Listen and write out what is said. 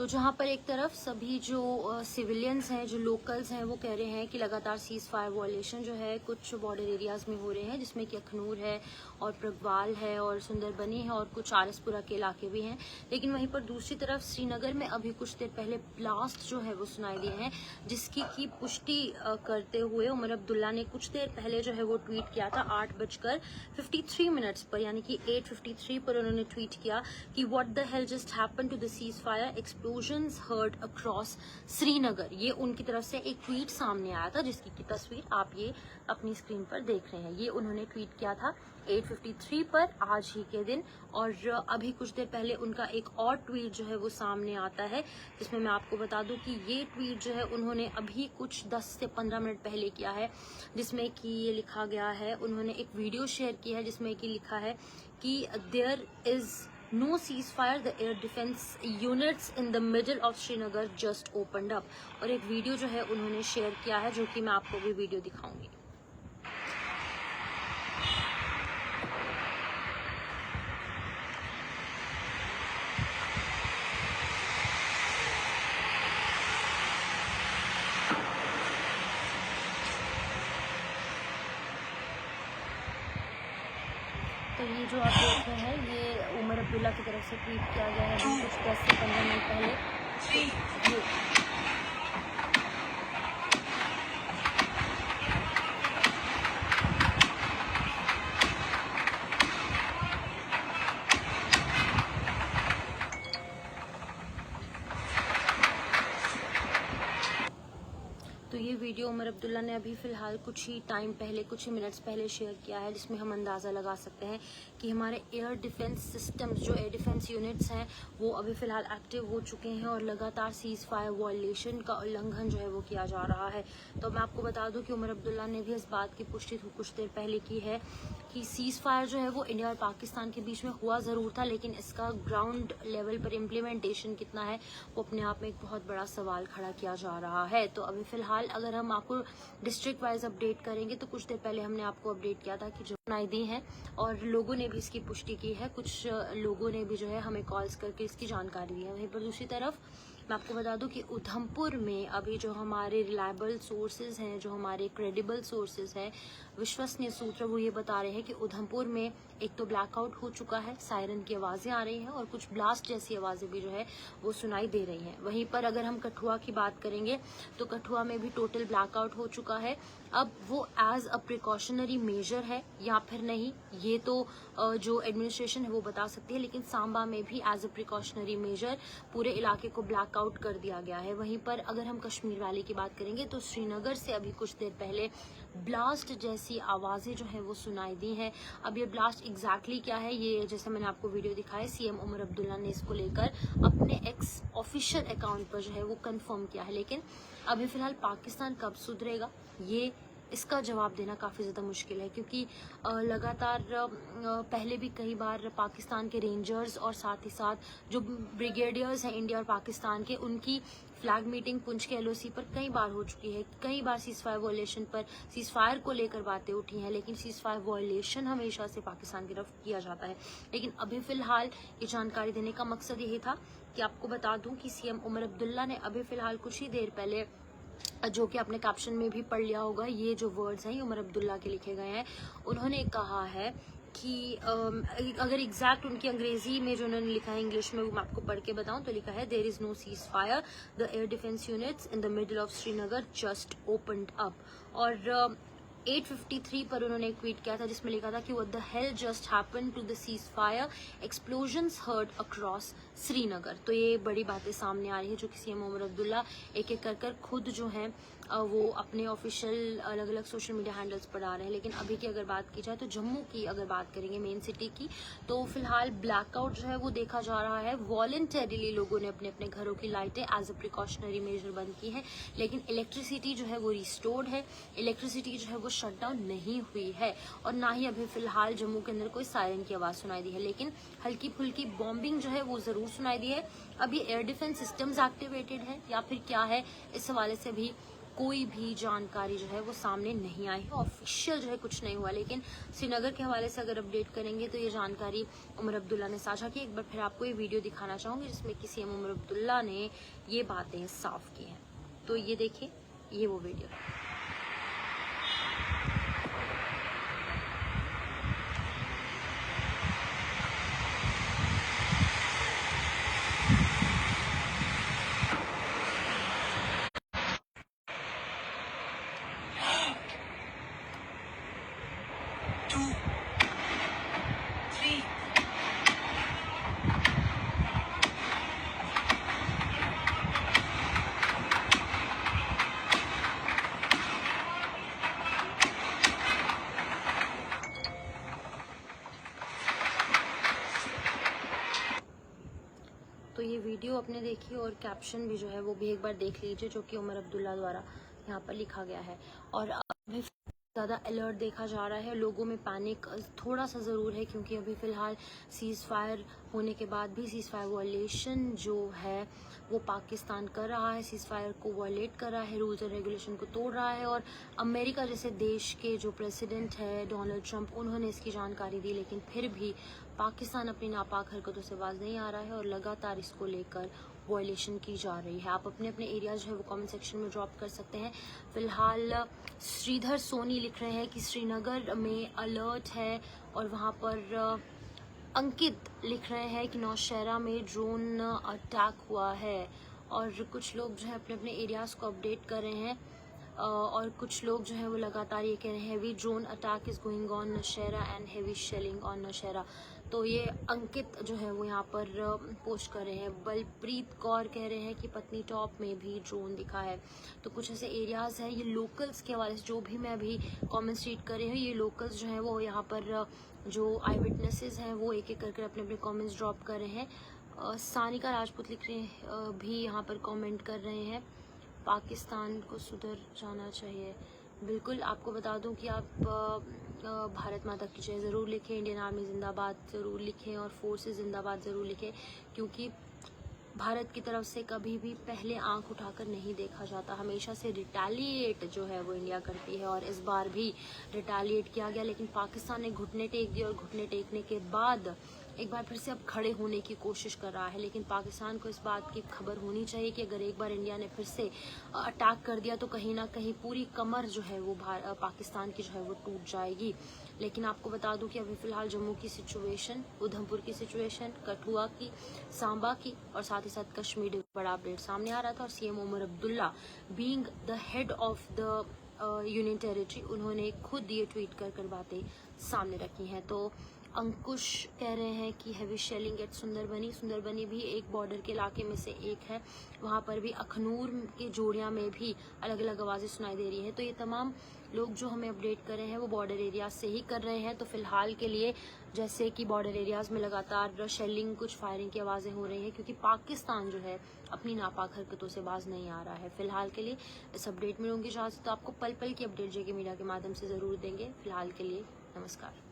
तो जहां पर एक तरफ सभी जो सिविलियंस हैं, जो लोकल्स हैं, वो कह रहे हैं कि लगातार सीज फायर वॉयलेशन जो है कुछ बॉर्डर एरियाज में हो रहे हैं, जिसमें कि अखनूर है और प्रगवाल है और सुंदरबनी है और कुछ आरएसपुरा के इलाके भी हैं। लेकिन वहीं पर दूसरी तरफ श्रीनगर में अभी कुछ देर पहले ब्लास्ट जो है वो सुनाई दिए हैं, जिसकी की पुष्टि करते हुए उमर अब्दुल्ला ने कुछ देर पहले जो है वो ट्वीट किया था 8:53 पर, यानी कि 8:53 पर उन्होंने ट्वीट किया कि what the hell just happened to the ceasefire, explosions heard across Srinagar. ये उनकी तरफ से एक ट्वीट सामने आया था, जिसकी की तस्वीर आप ये अपनी स्क्रीन पर देख रहे हैं। ये उन्होंने ट्वीट किया था 8:53 पर आज ही के दिन। और अभी कुछ देर पहले उनका एक और ट्वीट जो है वो सामने आता है, जिसमें मैं आपको बता दूं कि ये ट्वीट जो है उन्होंने अभी कुछ 10 से 15 मिनट पहले किया है, जिसमें कि ये लिखा गया है, उन्होंने एक वीडियो शेयर की है जिसमें कि लिखा है कि there is no ceasefire, the air defence units in the middle of Srinagar just opened up. और एक वीडियो जो है उन्होंने शेयर किया है, जो कि मैं आपको भी वीडियो दिखाऊंगी। तो ये जो आप देख रहे हैं, ये उमर अब्दुल्ला की तरफ से ट्वीट किया गया है अभी कुछ 10 से 15 मिनट पहले। तो ये वीडियो उमर अब्दुल्ला ने अभी फिलहाल कुछ ही टाइम पहले, कुछ ही मिनट्स पहले शेयर किया है, जिसमें हम अंदाज़ा लगा सकते हैं कि हमारे एयर डिफेंस सिस्टम्स, जो एयर डिफेंस यूनिट्स हैं, वो अभी फिलहाल एक्टिव हो चुके हैं और लगातार सीज फायर वॉयलेशन का उल्लंघन जो है वो किया जा रहा है। तो मैं आपको बता दूं कि उमर अब्दुल्ला ने भी इस बात की पुष्टि कुछ देर पहले की है कि सीज फायर जो है वो इंडिया और पाकिस्तान के बीच में हुआ ज़रूर था, लेकिन इसका ग्राउंड लेवल पर इम्प्लीमेंटेशन कितना है वो अपने आप में एक बहुत बड़ा सवाल खड़ा किया जा रहा है। तो अभी फिलहाल अगर हम आपको डिस्ट्रिक्ट वाइज अपडेट करेंगे, तो कुछ देर पहले हमने आपको अपडेट किया था कि जो सुनाई दी है और लोगों ने भी इसकी पुष्टि की है, कुछ लोगों ने भी जो है हमें कॉल्स करके इसकी जानकारी दी है। वहीं पर दूसरी तरफ मैं आपको बता दूं कि उधमपुर में अभी जो हमारे रिलायबल सोर्सेज हैं, जो हमारे क्रेडिबल सोर्सेज हैं, विश्वसनीय सूत्र, वो ये बता रहे हैं कि उधमपुर में एक तो ब्लैकआउट हो चुका है, सायरन की आवाज़ें आ रही हैं और कुछ ब्लास्ट जैसी आवाज़ें भी जो है वो सुनाई दे रही हैं। वहीं पर अगर हम कठुआ की बात करेंगे तो कठुआ में भी टोटल ब्लैकआउट हो चुका है। अब वो एज अ प्रिकॉशनरी मेजर है या फिर नहीं, ये तो जो एडमिनिस्ट्रेशन है वो बता सकती है, लेकिन सांबा में भी एज अ प्रिकॉशनरी मेजर पूरे इलाके को ब्लैकआउट कर दिया गया है। वहीं पर अगर हम कश्मीर वैली की बात करेंगे तो श्रीनगर से अभी कुछ देर पहले ब्लास्ट जैसी आवाज़ें जो है वो सुनाई दी हैं। अब ये ब्लास्ट एग्जैक्टली क्या है, ये जैसे मैंने आपको वीडियो दिखाया, सीएम उमर अब्दुल्ला ने इसको लेकर अपने एक्स ऑफिशियल अकाउंट पर जो है वो कंफर्म किया है। लेकिन अभी फिलहाल पाकिस्तान कब सुधरेगा, ये इसका जवाब देना काफ़ी ज़्यादा मुश्किल है, क्योंकि लगातार पहले भी कई बार पाकिस्तान के रेंजर्स और साथ ही साथ जो ब्रिगेडियर्स हैं इंडिया और पाकिस्तान के, उनकी फ्लैग मीटिंग पुंछ के एलओसी पर कई बार हो चुकी है। कई बार सीज फायर वॉयलेशन पर, सीज फायर को लेकर बातें उठी हैं, लेकिन सीज फायर वॉयलेशन हमेशा से पाकिस्तान की तरफ किया जाता है। लेकिन अभी फिलहाल ये जानकारी देने का मकसद यही था कि आपको बता दूं कि सीएम उमर अब्दुल्ला ने अभी फिलहाल कुछ ही देर पहले, जो कि आपने कैप्शन में भी पढ़ लिया होगा, ये जो वर्ड्स हैं ये उमर अब्दुल्ला के लिखे गए हैं। उन्होंने कहा है कि अगर एग्जैक्ट उनकी अंग्रेजी में जो उन्होंने लिखा है, इंग्लिश में, वो मैं आपको पढ़ के बताऊं तो लिखा है, there is no ceasefire, the air defence units in the middle of Srinagar just opened up. और 8:53 पर उन्होंने एक ट्वीट किया था जिसमें लिखा था कि what the hell just happened to the ceasefire, explosions heard across Srinagar. तो ये बड़ी बातें सामने आ रही है, जो कि सीएम उमर अब्दुल्ला एक एक कर खुद जो है वो अपने ऑफिशियल अलग अलग सोशल मीडिया हैंडल्स पर आ रहे हैं। लेकिन अभी की अगर बात की जाए तो जम्मू की अगर बात करेंगे, मेन सिटी की, तो फिलहाल ब्लैकआउट जो है वो देखा जा रहा है। वॉलंटरीली लोगों ने अपने अपने घरों की लाइटें एज अ प्रिकॉशनरी मेजर बंद की है, लेकिन इलेक्ट्रिसिटी जो है वो रिस्टोर्ड है, इलेक्ट्रिसिटी जो है वो शट डाउन नहीं हुई है और ना ही अभी फिलहाल जम्मू के अंदर कोई सायरन की आवाज़ सुनाई दी है। लेकिन हल्की फुल्की बॉम्बिंग जो है वो ज़रूर सुनाई दी है। अभी एयर डिफेंस सिस्टम्स एक्टिवेटेड है या फिर क्या है, इस हवाले से भी कोई भी जानकारी जो है वो सामने नहीं आई है। ऑफिशियल जो है कुछ नहीं हुआ, लेकिन श्रीनगर के हवाले से अगर अपडेट करेंगे तो ये जानकारी उमर अब्दुल्ला ने साझा की। एक बार फिर आपको ये वीडियो दिखाना चाहूँगी जिसमें कि सीएम उमर अब्दुल्ला ने ये बातें साफ की हैं। तो ये देखिए, ये वो वीडियो है। तो ये वीडियो आपने देखी और कैप्शन भी जो है वो भी एक बार देख लीजिए, जो कि उमर अब्दुल्ला द्वारा यहाँ पर लिखा गया है। और अभी ज़्यादा अलर्ट देखा जा रहा है, लोगों में पैनिक थोड़ा सा ज़रूर है, क्योंकि अभी फ़िलहाल सीज़ फायर होने के बाद भी सीज़ फायर वॉयलेशन जो है वो पाकिस्तान कर रहा है, सीज़ फायर को वॉयलेट कर रहा है, रूल्स और रेगुलेशन को तोड़ रहा है। और अमेरिका जैसे देश के जो प्रेसिडेंट है डोनाल्ड ट्रंप, उन्होंने इसकी जानकारी दी, लेकिन फिर भी पाकिस्तान अपनी नापाक हरकतों से बाज नहीं आ रहा है और लगातार इसको लेकर वॉयलेशन की जा रही है। आप अपने अपने एरिया जो है वो कमेंट सेक्शन में ड्रॉप कर सकते हैं। फिलहाल श्रीधर सोनी लिख रहे हैं कि श्रीनगर में अलर्ट है, और वहाँ पर अंकित लिख रहे हैं कि नौशहरा में ड्रोन अटैक हुआ है। और कुछ लोग जो है अपने अपने एरियाज़ को अपडेट कर रहे हैं, और कुछ लोग जो है वो लगातार ये कह रहे हैं heavy drone attack is going on Naushera and heavy shelling on Naushera. तो ये अंकित जो है वो यहाँ पर पोस्ट कर रहे हैं। बलप्रीत कौर कह रहे हैं कि पत्नी टॉप में भी ड्रोन दिखा है। तो कुछ ऐसे एरियाज़ हैं, ये लोकल्स के हवाले से जो भी मैं अभी कमेंट्स रीड कर रही हूँ, ये लोकल्स जो हैं वो यहाँ पर जो आई विटनेसेस हैं वो एक एक करके अपने अपने कमेंट्स ड्रॉप कर रहे हैं। सानिका राजपूत लिख रहे हैं भी यहाँ पर कमेंट कर रहे हैं पाकिस्तान को सुधर जाना चाहिए। बिल्कुल, आपको बता दूं कि आप भारत माता की जय ज़रूर लिखें, इंडियन आर्मी जिंदाबाद ज़रूर लिखें और फोर्सेस जिंदाबाद ज़रूर लिखें, क्योंकि भारत की तरफ से कभी भी पहले आंख उठाकर नहीं देखा जाता। हमेशा से रिटेलिएट जो है वो इंडिया करती है, और इस बार भी रिटेलिएट किया गया, लेकिन पाकिस्तान ने घुटने टेक दिए और घुटने टेकने के बाद एक बार फिर से अब खड़े होने की कोशिश कर रहा है। लेकिन पाकिस्तान को इस बात की खबर होनी चाहिए कि अगर एक बार इंडिया ने फिर से अटैक कर दिया तो कहीं ना कहीं पूरी कमर जो है वो पाकिस्तान की जो है वो टूट जाएगी। लेकिन आपको बता दूं कि अभी फिलहाल जम्मू की सिचुएशन, उधमपुर की सिचुएशन, कठुआ की, सांबा की और साथ ही साथ कश्मीर में बड़ा अपडेट सामने आ रहा था। और CM Omar Abdullah being the head of the union territory, उन्होंने खुद ये ट्वीट कर बातें सामने रखी हैं। तो अंकुश कह रहे हैं कि heavy shelling at Sundarbani. Sundarbani भी एक बॉर्डर के इलाके में से एक है, वहाँ पर भी अखनूर के जोड़िया में भी अलग अलग आवाज़ें सुनाई दे रही है। तो ये तमाम लोग जो हमें अपडेट कर रहे हैं वो बॉर्डर एरियाज से ही कर रहे हैं। तो फिलहाल के लिए जैसे कि बॉर्डर एरियाज में लगातार शेलिंग, कुछ फायरिंग की आवाज़ें हो रही हैं, क्योंकि पाकिस्तान जो है अपनी नापाक हरकतों से बाज नहीं आ रहा है। फिलहाल के लिए इस अपडेट में होंगी इजाज़त। तो आपको पल पल की अपडेट जेके मीडिया के माध्यम से ज़रूर देंगे। फिलहाल के लिए नमस्कार।